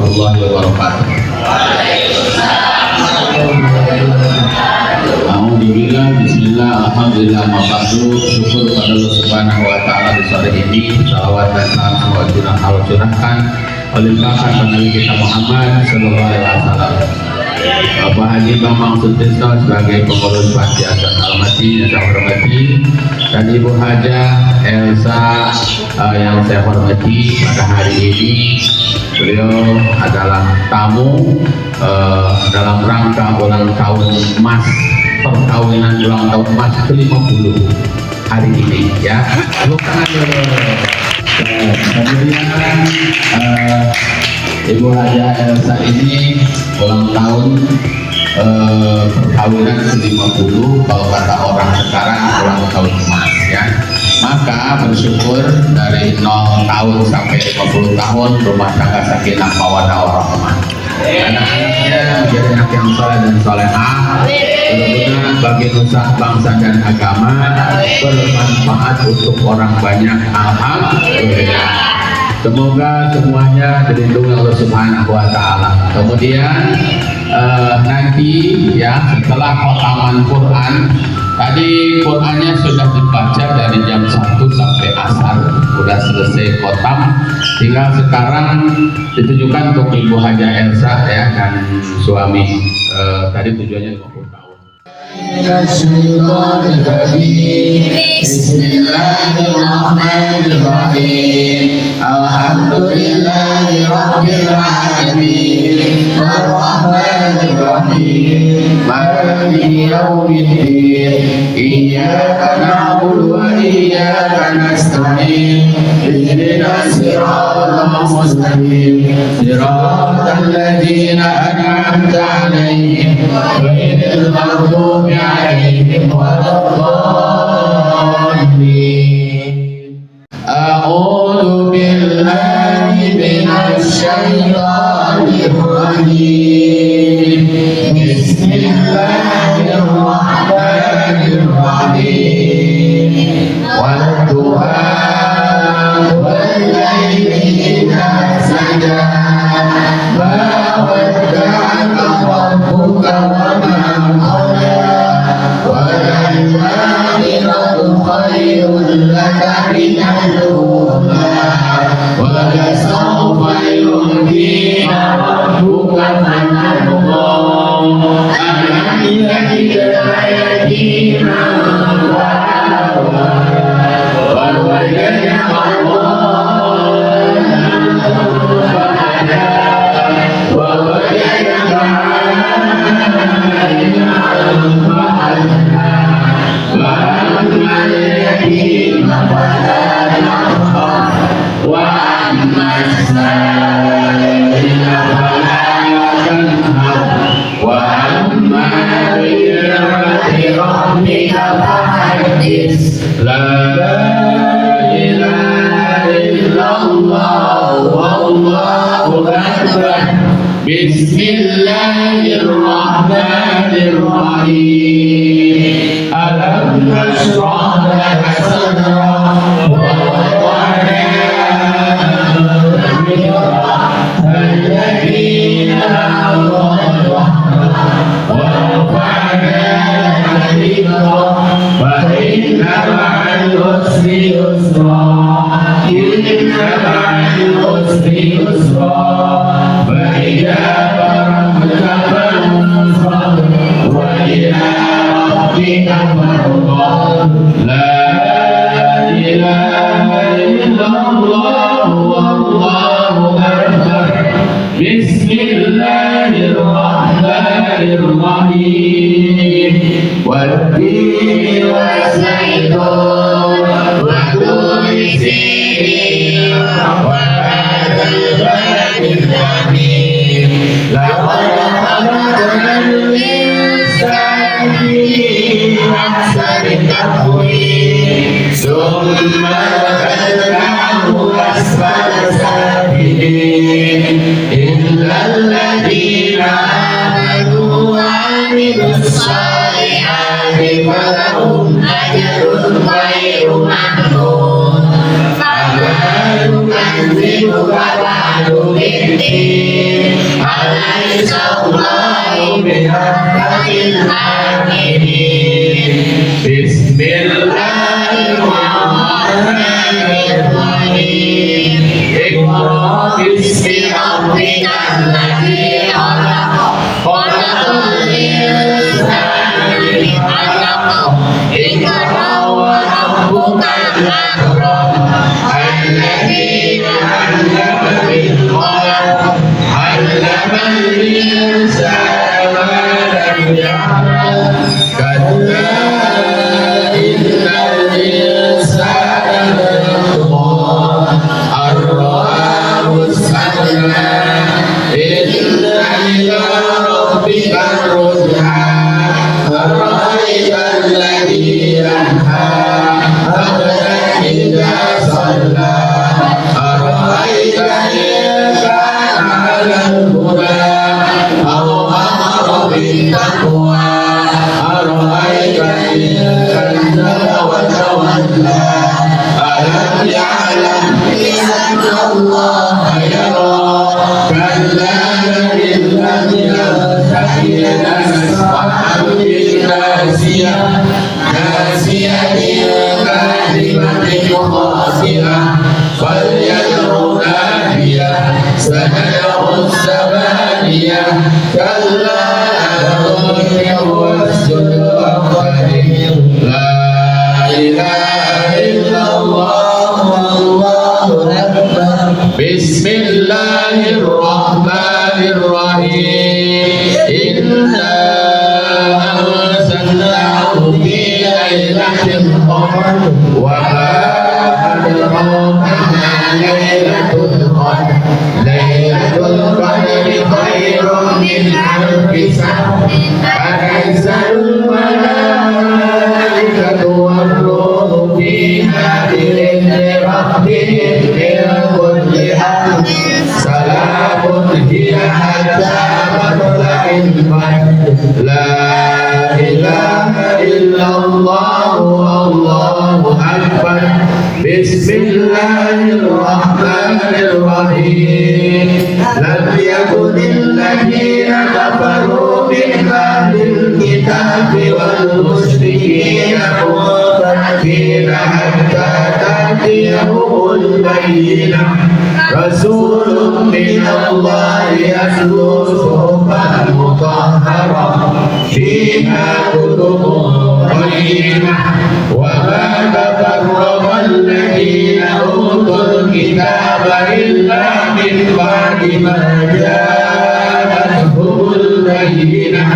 warahmatullahi wabarakatuh. Alhamdulillah, bismillah, alhamdulillah, mabadu, syukur kepada Allah Subhanahu wa Ta'ala di sore ini. Salawat dan salam semoga Allah curahkan oleh Nabi kita Muhammad Sallallahu Alaihi Wasallam. Bapak Haji Bambang Sutisno sebagai pengurus Panti Asuhan Al-Mati yang saya hormati, dan Ibu Haja Elsa yang saya hormati. Pada hari ini beliau adalah tamu dalam rangka ulang tahun emas perkawinan ulang tahun emas ke-50 hari ini ya. Tepuk tangan dulu. Kemudian Ibu Haja Elsa ini ulang tahun perkawinan ke-50, kalau kata orang sekarang ulang tahun emas ya. Maka bersyukur dari 0 tahun sampai 50 tahun rumah tangga sakinah mawaddah warahmah. Anak-anaknya menjadi anak yang saleh dan salehah, berguna bagi nusa bangsa dan agama, bermanfaat untuk orang banyak. Alhamdulillah. Semoga semuanya dilindungi Allah Subhanahu wa Ta'ala. Kemudian nanti ya setelah khotaman Quran, tadi Qurannya sudah dibaca dari jam 1 sampai asar, sudah selesai khotam. Tinggal sekarang ditujukan untuk Ibu Haja Elsa ya dan suami. Tadi tujuannya 50 tahun. Bismillahirrahmanirrahim. Alhamdulillahi rabbil alamin. Arrahmanirrahim. Maliki yaumiddin. Iyyaka na'budu wa iyyaka nasta'in. Ihdinas siratal mustaqim. Siratal ladzina an'amta 'alaihim ghairil maghdubi 'alaihim waladdallin. A'udzu billahi minasy syaithanir rajim. Bismillahirrahmanirrahim. Wadduha wal-laili idza saja. Ma wadda'aka rabbuka wa ma qala. Wal-akhiratu khairun laka minal ula. Wa lasawfa yu'tika rabbuka fatarda. Alam yajidka yatiman fa'awa. Wa wajadaka dhallan fahada. Wa wajadaka 'ailan fa'aghnā. Wa ammal yatima fala taqhar. Wa ammas sa'ila fala tanhar. Wa amma bi ni'mati rabbika fahaddits. La ilaha illallah wallahu akbar. Bismillahirrahmanirrahim. Alam nashrah laka sadrak wa wada'na 'anka wizrak alladhina anqadha dhahrak wa rafa'na laka dhikrak fa inna ma'al usri yusra. Inna ma'al usri yusra. فإذا فرغت فانصب وإلى ربك فارغب. لا إله إلا الله والله أكبر. بسم الله الرحمن الرحيم. والتين والزيتون وطور سينين وهذا البلد الأمين. لقد خلقنا الإنسان في أحسن تقويم ثم رددناه أسفل سافلين إلا الذين آمنوا وعملوا الصالحات فلهم أجر غير ممنون. فما نكذبك بعد بالحق الدين أليس الله بأحكم الحاكمين بسم الله الرحمن الرحيم اقرأ باسم ربك الذي خلق خلق الإنسان من علق اقرأ وربك الأكرم الذي علم بالقلم علم الإنسان ما لم يعلم كلا إن الإنسان ليطغى أن رآه استغنى إن إلى ربك الرجعى أرأيت الذي ينهى عبدا إذا صلى أرأيت إن كان على الهدى أو أمر بالتقوى أرأيت إن كذب وتولى ألم يعلم بأن الله يرى كلا لئن لم ينته لنسفعا بالناصية ناصية كاذبة خاطئة فليدع نادية سندع الزبانية كلا لنطع واسجد واقترب لا إله إلا الله والله أكبر بسم الله الرحمن الرحيم إنا أنزلناه في ليلة القدر وما أدراك ما ليلة القدر ليلة القدر خير من ألف شهر تنزل الملائكة والروح فيها بإذن ربهم من كل أمر سلام هي حتى مطلع الفجر لا إله إلا الله والله أكبر بسم الله الرحمن الرحيم لم يكن الذين كفروا من أهل الكتاب والمشركين منفكين حتى تأتيهم البينة رسول من الله يتلو صحفا مطهرة فيها كتب قيمة وما تفرق الذين أوتوا الكتاب إلا من بعد ما جاءتهم البينة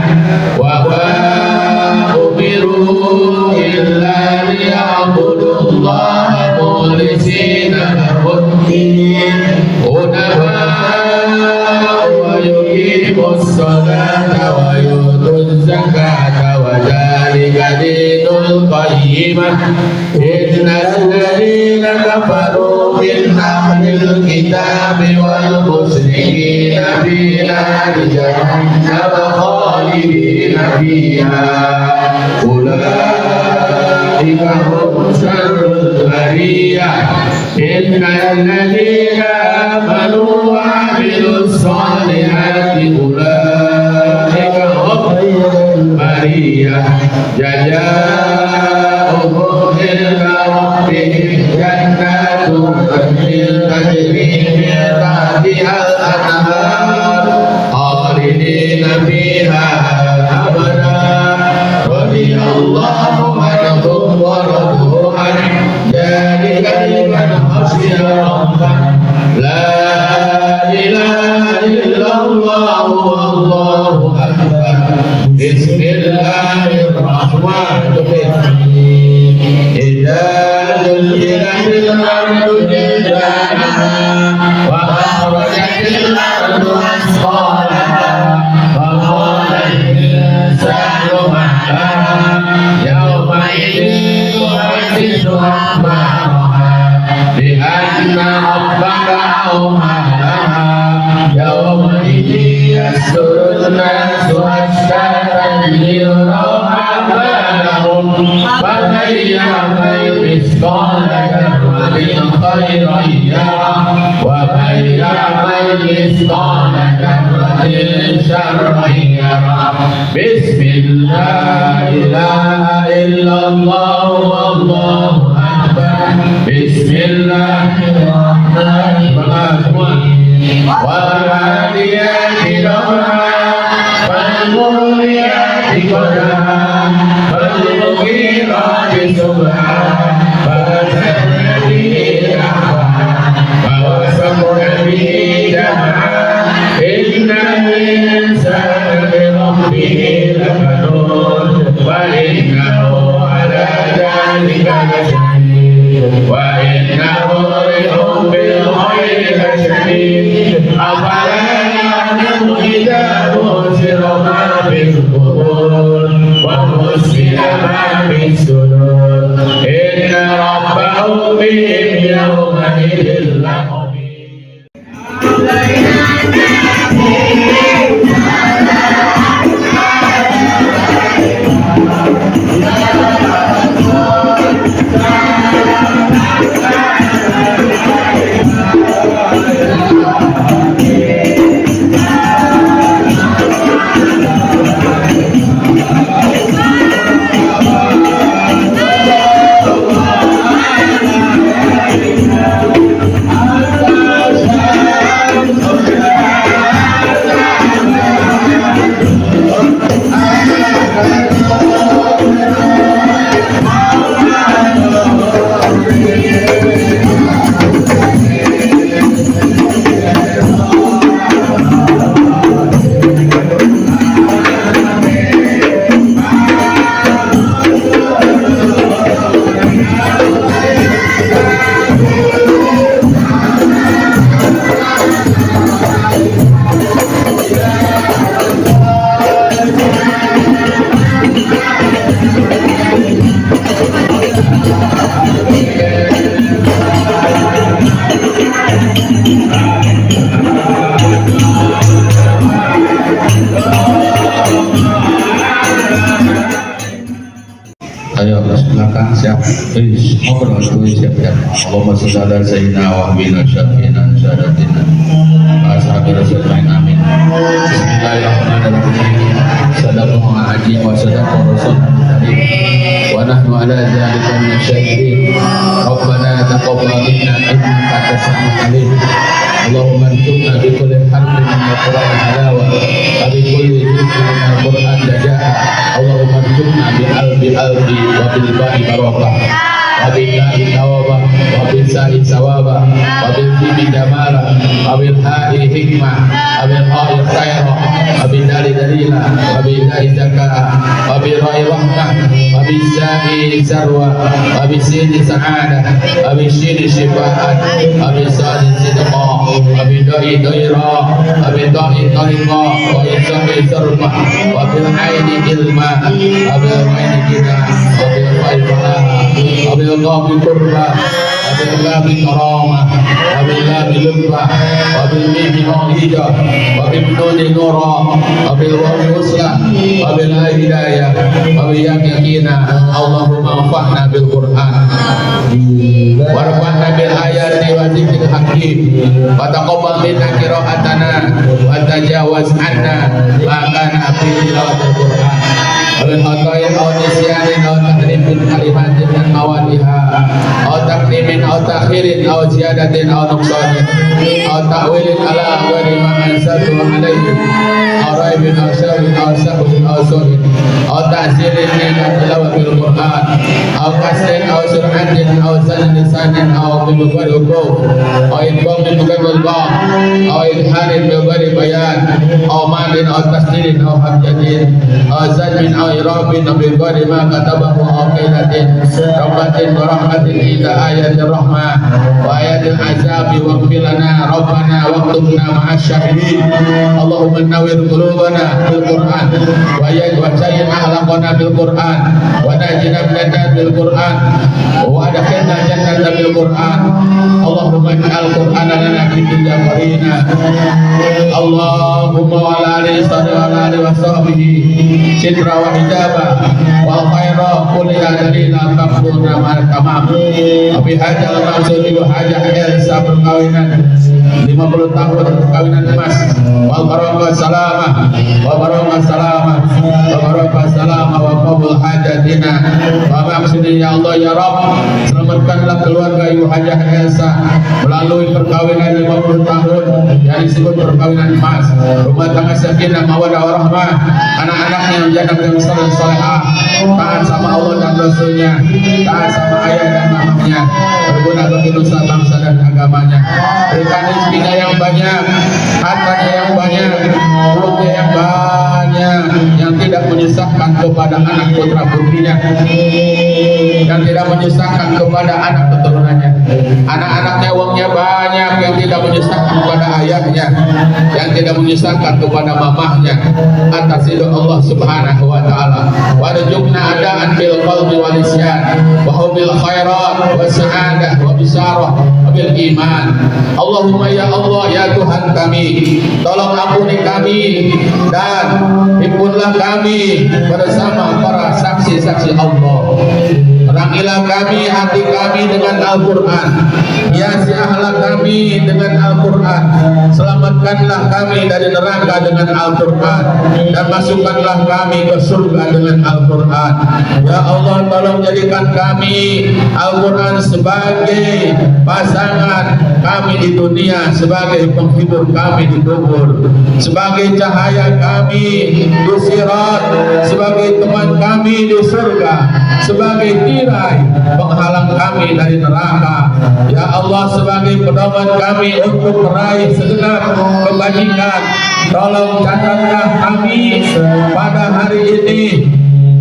وما أمروا إلا ليعبدوا الله مخلصين له الدين حنفاء ويقيموا الصلاة ويؤتوا الزكاة وذلك دين القيمة إن الذين كفروا من أهل الكتاب والمشركين في نار جهنم خالدين فيها أولئك هم شر البرية إن الذين آمنوا وعملوا الصالحات أولئك هم خير البرية جزاؤهم عند ربهم جنات تجري من تحتها الأنهار خالدين فيها أبدا رضي الله عنهم ورضوا عنه ذلك لمن خشي ربه لا إله إلا الله والله أكبر بسم الله الرحمن الرحيم إذا زلزلت الأرض زلزالها وأخرجت الأرض أثقالها وقال الإنسان ما لها يومئذ تحدث أخبارها بأن ربك أوحى لها يومئذ يصدر الناس أشتاتا ليروا أعمالهم فمن يعمل مثقال ذرة خيرا يره ومن يعمل مثقال ذرة شرا يره بسم الله لا إله إلا الله والله أكبر بسم الله الرحمن الرحيم والعاديات ضبحا فالموريات قدحا فالمغيرات صبحا فأثرن به نحوا فوسطن به جمعا إن الإنسان لربه لكنود وإنه على ذلك لشهيد وإنه لحب الخير لشديد أفلا يعلم إذا بشر ما في القبور وحصل ما في الصدور إن ربهم بهم يومئذ لخبير. Ayo silakan siap. Ngobrol dulu siap-siap. Allahumma shalli ala sayyidina wa habibina syafiina sadatina. Ashabi rasulullah amin. Bismillahirrahmanirrahim. Sadaqallahu haji wa sadaqal rasul. Wa nahnu ala dzalika min syahidin. Rabbana taqabbal minna innaka antas samiul alim. Allahumma antumna bi kulli harfin min al-Qur'an halawa wa bi kulli dhikrin min al-Qur'an jazaa. Allahumma antumna bi albi wa bil ba'i barakah wa bil ba'i tawabah wa bil sa'i sawabah wa bil fibi damara wa bil ha'i hikmah wa bil ha'i khairah wa bil dali dalila wa bil da'i zakah wa bil ra'i rahmah wa bil sa'i sarwa wa bil sini sa'adah wa bil shini shifa'at wa bil sa'in sidqah wa bil da'i dairah wa bil da'i tariqah wa bil sa'i sarfah wa bil aini ilmah wa bil aini kita wa bil ra'i falah wa bil ghabi kurba wa bil ghabi karamah wa bil ghabi lubah wa bil mimi mawhidah wa bil nuni nurah wa bil wawi uslah wa bil hidayah wa bil yakinah. Allahumma anfa'na bil Qur'an warfa'na bil ayati wa dzikril hakim wa taqabbal minna qira'atana wa tajawaz anna ma kana fi tilawatil Qur'an wal khata'i aw nisyanin aw tahrifin kalimatin min mawadiha aw takrimin aw takhirin aw ziyadatin aw nuqsanin aw ta'wilin ala ghairi ma anzaltu alayhi aw raibin aw syarrin aw sahwin aw surin aw ta'zirin min tilawatil Qur'an aw qasrin aw sur'atin aw sanin lisanin aw bimugari huruf aw idghamin bimugari ba' aw ilhanin bimugari bayan aw malin aw tasdirin aw habjatin aw zajmin aw irabin aw bimugari ma katabahu aw qailatin rabbatin wa rahmatin ila ayatir rahmah wa ayatil azabi wa qfilana rabbana waktubna ma'as syahidin. Allahumma nawwir qulubana bil Qur'an wa zayyid akhlaqana bil Qur'an wa najina minan bil Qur'an wa adkhilna jannata bil Qur'an. Allahumma ij'al Qur'ana lana fi dunya qarina. Allahumma wa ala alihi wa sahbihi sitra wa hijaba wa khaira kulli dalila taqduna ma'al tamam. Abi hajal maksudi wa hajah elsa perkawinan 50 tahun kawin barokah salamah wa barokah salamah wa barokah salamah wa qabul hajatina wa maksudnya ya Allah ya Rabb, selamatkanlah keluarga Ibu Hajah Elsa melalui perkawinan 50 tahun yang disebut perkawinan emas, rumah tangga sakinah mawaddah warahmah, anak-anaknya menjadi yang saleh-salehah, taat sama Allah dan Rasulnya, taat sama ayah dan mamanya, berguna bagi nusa bangsa dan agamanya. Berikan rezekinya yang banyak, hartanya yang banyak, mulutnya yang banyak, yang tidak menyusahkan kepada anak putra putrinya, yang tidak menyusahkan kepada anak keturunannya. Anak-anaknya uangnya banyak, yang tidak menyusahkan kepada ayahnya, yang tidak menyusahkan kepada mamahnya. Atas ridho Allah Subhanahu wa taala. Warzuqna adaan bil qalbi wal isyan wa hubil khairat wa sa'adah wa bisyarah wa bil iman. Allahumma ya Allah ya Tuhan kami, tolong ampuni kami dan himpunlah kami bersama para saksi-saksi Allah. Terangilah kami hati kami dengan Al-Quran, hiasilah kami dengan Al-Quran, selamatkanlah kami dari neraka dengan Al-Quran, dan masukkanlah kami ke surga dengan Al-Quran. Ya Allah, tolong jadikan kami Al-Quran sebagai pasangan kami di dunia, sebagai penghibur kami di kubur, sebagai cahaya kami di sirat, sebagai teman kami di surga, sebagai tirai penghalang kami dari neraka. Ya Allah, sebagai pedoman kami untuk meraih segenap kebajikan, tolong catatlah kami pada hari ini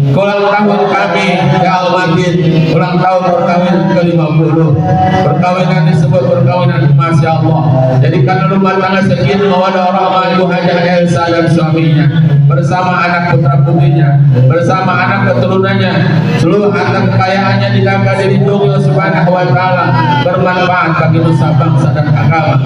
ulang tahun kami ya Al-Madin, ulang tahun perkawinan ke-50. Perkawinan disebut perkawinan emas ya Allah. Jadikan rumah tangga sakinah mawaddah warahmah Ibu Hajah Elsa dan suaminya bersama anak putra putrinya, bersama anak keturunannya, seluruh harta kekayaannya dijaga dilindungi Allah Subhanahu wa taala, bermanfaat bagi nusa bangsa dan agama.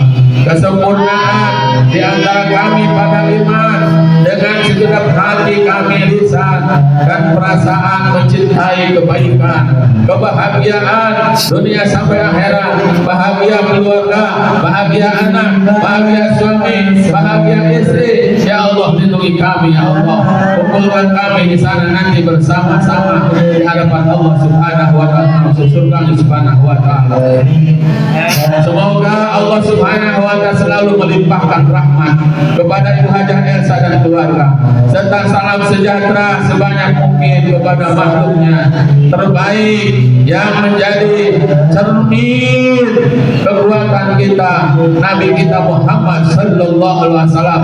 Kesempurnaan di antara kami pada iman dengan segenap hati kami, lisan dan perasaan mencintai kebaikan, kebahagiaan dunia sampai akhirat, bahagia keluarga, bahagia anak, bahagia suami, bahagia istri. Ya Allah, lindungi kami ya Allah, kumpulkan kami di sana nanti bersama-sama di hadapan Allah Subhanahu wa taala, masuk surga Subhanahu wa taala. Semoga Allah Subhanahu wa taala selalu melimpahkan rahmat kepada Ibu Hajah Elsa dan keluarga, serta salam sejahtera sebanyak mungkin kepada makhluknya terbaik yang menjadi cermin kekuatan kita, Nabi kita Muhammad sallallahu alaihi wasallam.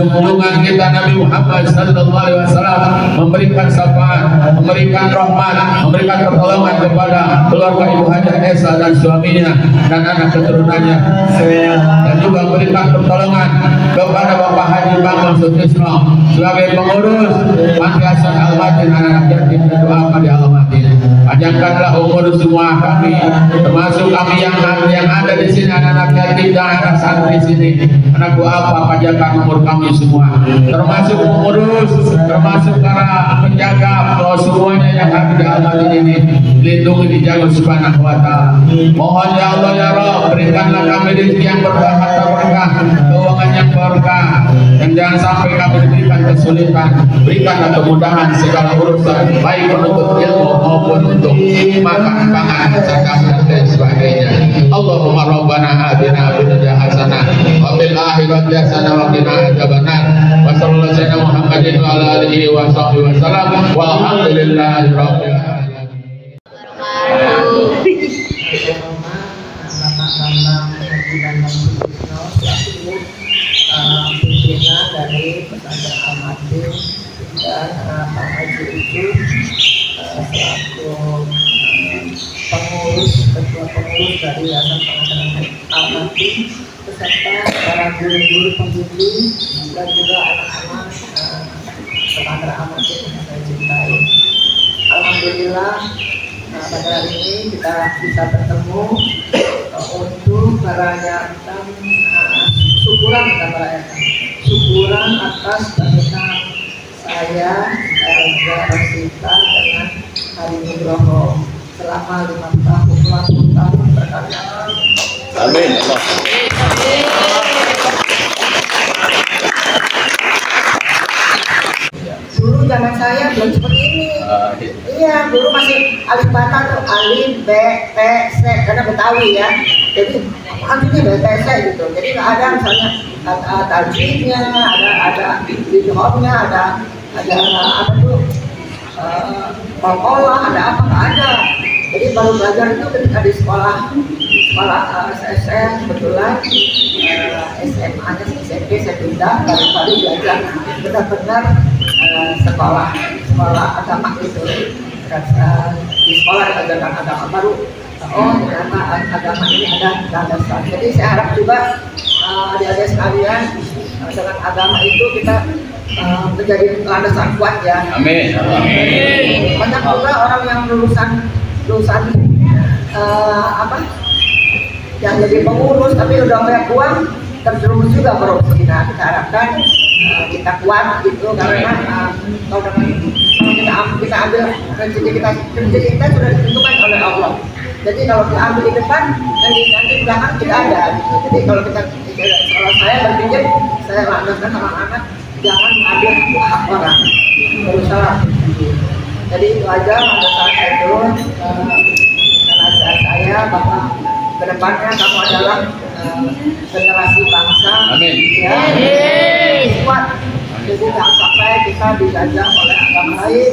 Junjungan kita Nabi Muhammad sallallahu alaihi wasallam memberikan syafaat, memberikan rahmat, memberikan pertolongan kepada keluarga Ibu Hajah Elsa dan suaminya dan anak keturunannya, dan juga memberikan pertolongan kepada Bapak Haji Bambang Sutrisno sebagai pengurus Panti Asuhan Al-Madin anak yatim dan doa di Al-Madin. Panjangkanlah umur semua kami, termasuk kami yang ada di sini, anak yatim dan anak santri sini, anak apa, panjangkan umur kami semua, termasuk pengurus, termasuk para penjaga, semuanya yang ada di Al-Madin ini, lindungi dijaga Subhanahu wa taala. Mohon ya Allah ya Rabb, berikanlah kami rezeki yang berkah, keuangan yang berkah, dan jangan sampai kami diberikan kesulitan. Berikanlah kemudahan segala urusan, baik menuntut ilmu maupun untuk makan pangan serta dan sebagainya. Allahumma rabbana atina fid dunya hasanah wa fil akhirati hasanah wa qina adzabannar. Wa sallallahu alaihi Muhammadin wa ala alihi wa sahbihi wasallam. Walhamdulillahi rabbil alamin. Pimpinan dari Pesantren Al-Madin dan Pak Haji itu selaku ketua pengurus dari Yayasan Pesantren Al-Madin beserta para guru-guru pembimbing dan juga anak-anak Pesantren Al-Madin yang saya cintai. Alhamdulillah pada hari ini kita bisa bertemu untuk merayakan syukuran, kita merayakan syukuran atas pernikahan saya Elza Rosita dengan Hari Nugroho selama 50 tahun berkarya. Amin. alif bata tuh alif b t c karena Betawi ya, jadi artinya b t c gitu. Jadi nggak ada misalnya tajwidnya, ada idghamnya, ada apa tuh pola, ada apa nggak ada. Jadi baru belajar itu ketika di sekolah SSN kebetulan SMA-nya SMP saya pindah baru belajar benar-benar sekolah agama itu. Di sekolah diajarkan agama baru, oh ternyata agama ini ada landasan. Jadi saya harap juga adik-adik sekalian dengan agama itu kita menjadi landasan kuat ya. Amin. Amin. Banyak juga orang yang lulusan yang jadi pengurus tapi udah banyak uang terjerumus juga korupsi. Nah kita harapkan kita kuat gitu karena kalau kita ambil rezeki kita sudah ditentukan oleh Allah. Jadi kalau kita ambil di depan nanti belakang tidak ada gitu. Jadi kalau saya berpikir saya lanjutkan sama anak jangan mengambil hak orang, berusaha. Jadi itu aja landasan saya itu nasihat saya bahwa kedepannya kamu adalah generasi bangsa. Amin. Ya, kuat. Jadi jangan sampai kita dijajah oleh agama lain.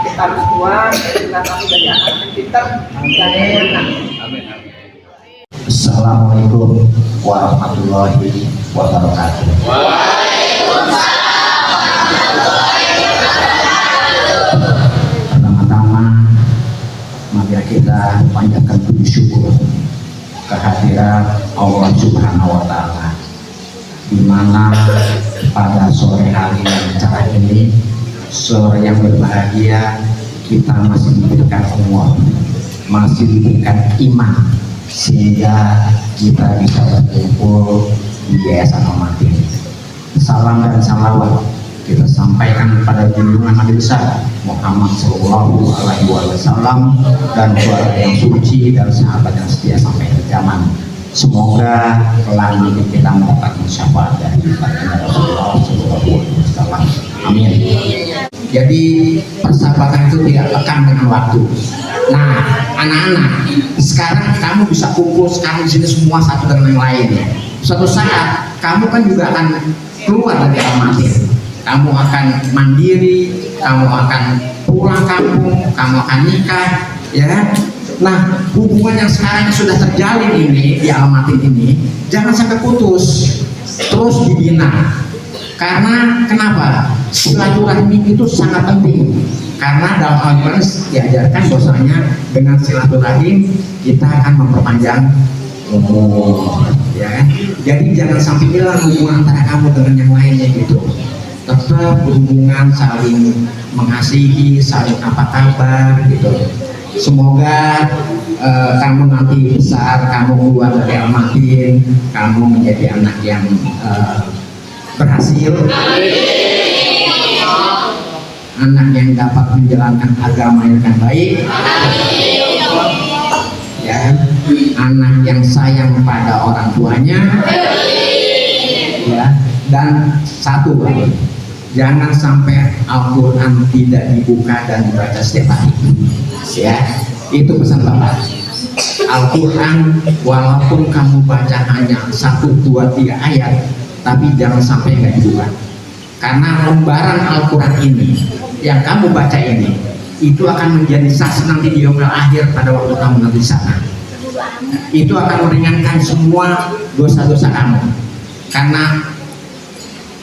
Kita harus kuat. Kita kamu jadi anak yang pintar dan yang benar. Amin. Assalamualaikum warahmatullahi wabarakatuh. Pertama-tama, mari kita panjatkan puji syukur kehadiran Allah Subhanahu wa Ta'ala, di mana pada sore hari yang cerah ini, sore yang berbahagia, kita masih diberikan umur, masih diberikan iman, sehingga kita bisa berkumpul di Yayasan Al-Matin. Salam dan salawat kita sampaikan kepada junjungan Nabi besar Muhammad Sallallahu Alaihi Wasallam dan keluarga yang suci dan sahabat yang setia sampai ke zaman. Semoga kelak nanti kita mendapatkan syafaat dari baginda Rasulullah Sallallahu Alaihi Wasallam. Amin. Jadi persahabatan itu tidak lekang dengan waktu. Nah, anak-anak, sekarang kamu bisa kumpul sekarang di sini semua satu dengan yang lain. Suatu saat kamu kan juga akan keluar dari Al-Matin. Kamu akan mandiri, kamu akan pulang kampung, kamu akan nikah, ya. Nah, hubungan yang sekarang sudah terjalin ini di Al-Matin ini, jangan sampai putus, terus dibina. Karena kenapa? Silaturahmi itu sangat penting. Karena dalam Al-Quran diajarkan bahwasanya dengan silaturahim kita akan memperpanjang umur, ya. Jadi jangan sampai hilang hubungan antara kamu dengan yang lainnya gitu. Tetap berhubungan, saling mengasihi, saling apa kabar gitu. Semoga kamu nanti besar, kamu keluar dari Al-Matin, kamu menjadi anak yang berhasil, anak yang dapat menjalankan agama yang baik, ya, anak yang sayang pada orang tuanya, ya. Dan satu lagi, jangan sampai Al-Quran tidak dibuka dan dibaca setiap hari, ya. Itu pesan Bapak. Al-Quran walaupun kamu baca hanya 1, 2, 3 ayat, tapi jangan sampai nggak dibuka. Karena lembaran Al-Quran ini yang kamu baca ini, itu akan menjadi saksi nanti di yaumil akhir pada waktu kamu nanti di sana. Itu akan meringankan semua dosa-dosa kamu. Karena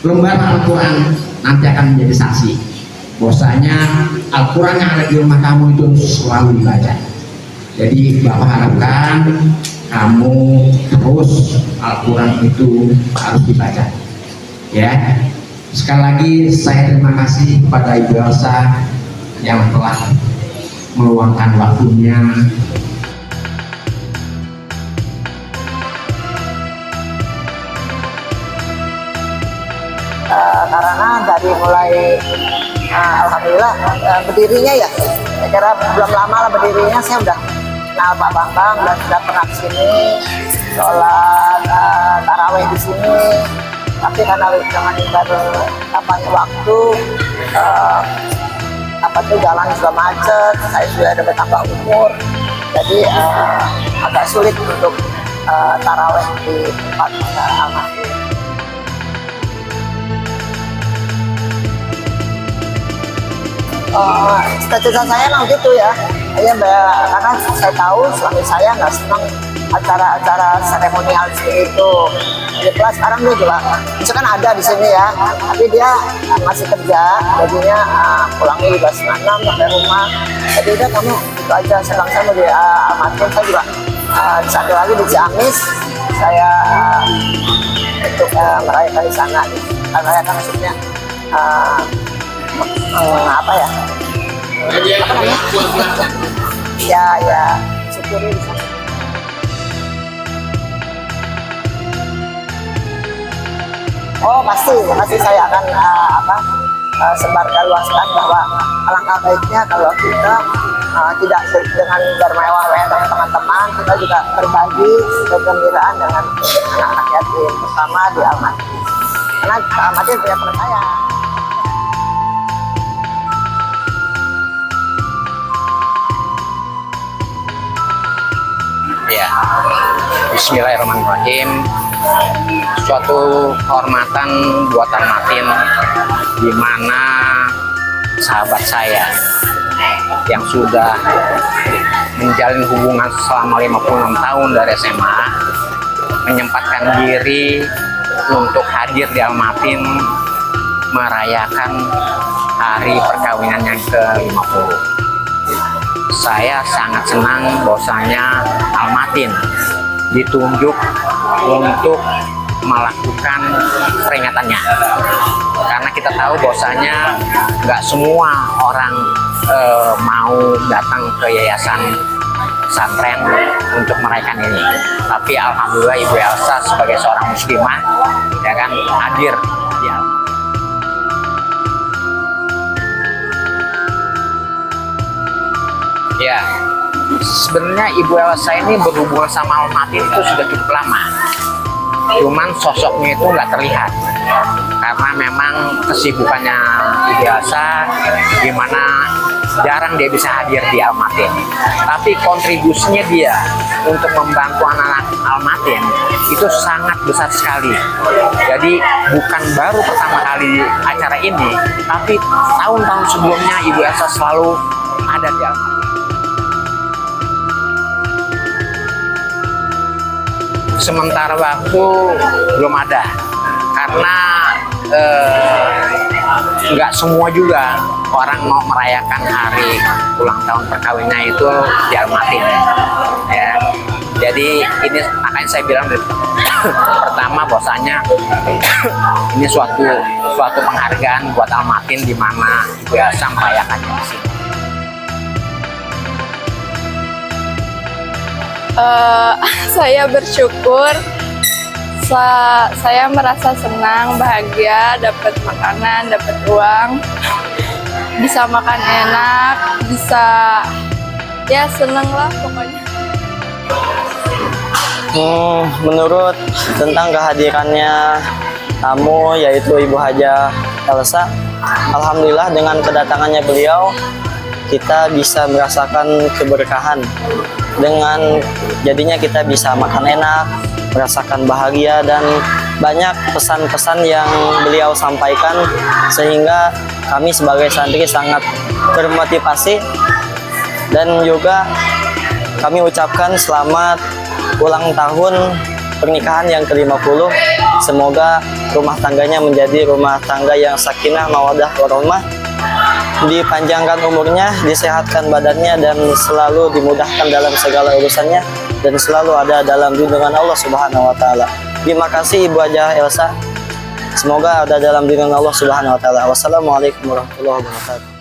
lembaran Al-Quran nanti akan menjadi saksi bahwasanya Al-Quran yang ada di rumah kamu itu selalu dibaca. Jadi Bapak harapkan kamu terus Al-Quran itu harus dibaca, ya. Sekali lagi saya terima kasih kepada Ibu Elsa yang telah meluangkan waktunya. Karena dari mulai alhamdulillah berdirinya ya, saya kira belum lama lah berdirinya, saya udah kenal Pak Bambang dan sudah pernah kesini sholat taraweh di sini. Tapi karena dengan baru kampanye waktu jalan juga macet, saya sudah ada bertambah umur, jadi agak sulit untuk taraweh di tempat Al-Mahdi. Cita-cita saya memang gitu ya, karena saya tahu suami saya nggak senang acara-acara seremonial seperti itu. Jadi plus sekarang dia juga, misalkan ada di sini ya, tapi dia masih kerja, jadinya pulangnya juga setengah 6 sampai rumah. Jadi udah kamu itu aja, sekarang saya mau di Al-Mahdi, saya juga satu lagi di Ciamis, saya untuk merayakan di sana, merayakan maksudnya apa ya? Apa namanya? ya syukuri di sana. Oh pasti saya akan sebarluaskan bahwa alangkah baiknya kalau kita tidak dengan bermewah-mewah dengan teman-teman, kita juga berbagi kegembiraan dengan anak-anak yatim, terutama di Al-Mahdi. Karena Al-Mahdi punya teman saya. Ya, Bismillahirrahmanirrahim. Suatu kehormatan buatan Matin, di mana sahabat saya yang sudah menjalin hubungan selama 56 tahun dari SMA menyempatkan diri untuk hadir di Al-Matin merayakan hari perkawinan yang ke-50. Saya sangat senang bahwasanya Al-Matin ditunjuk untuk melakukan peringatannya, karena kita tahu bahwasanya nggak semua orang mau datang ke yayasan pesantren untuk merayakan ini, tapi alhamdulillah Ibu Elsa sebagai seorang muslimah ya kan hadir di Al-Matin. Ya, sebenarnya Ibu Elsa ini berhubungan sama Al-Matin itu sudah cukup lama. Cuman sosoknya itu nggak terlihat karena memang kesibukannya Ibu Elsa, gimana jarang dia bisa hadir di Al-Matin. Tapi kontribusinya dia untuk membantu anak-anak Al-Matin itu sangat besar sekali. Jadi bukan baru pertama kali acara ini, tapi tahun-tahun sebelumnya Ibu Elsa selalu ada di Al-Matin. Sementara waktu belum ada, karena nggak semua juga orang mau merayakan hari ulang tahun perkawinannya itu di Al-Matin ya. Jadi ini makanya saya bilang pertama bahwasanya ini suatu penghargaan buat Al-Matin di mana biasa merayakannya di sini. Saya bersyukur, saya merasa senang, bahagia, dapat makanan, dapat uang, bisa makan enak, bisa ya seneng lah pokoknya. Menurut tentang kehadirannya tamu yaitu Ibu Hajah Elsa, alhamdulillah dengan kedatangannya beliau kita bisa merasakan keberkahan. Dengan jadinya kita bisa makan enak, merasakan bahagia, dan banyak pesan-pesan yang beliau sampaikan sehingga kami sebagai santri sangat termotivasi. Dan juga kami ucapkan selamat ulang tahun pernikahan yang ke-50. Semoga rumah tangganya menjadi rumah tangga yang sakinah, mawaddah, warahmah, dipanjangkan umurnya, disehatkan badannya, dan selalu dimudahkan dalam segala urusannya, dan selalu ada dalam lindungan Allah Subhanahu wa Ta'ala. Terima kasih Ibu Hajah Elsa, semoga ada dalam lindungan Allah Subhanahu wa Ta'ala. Wassalamualaikum warahmatullahi wabarakatuh.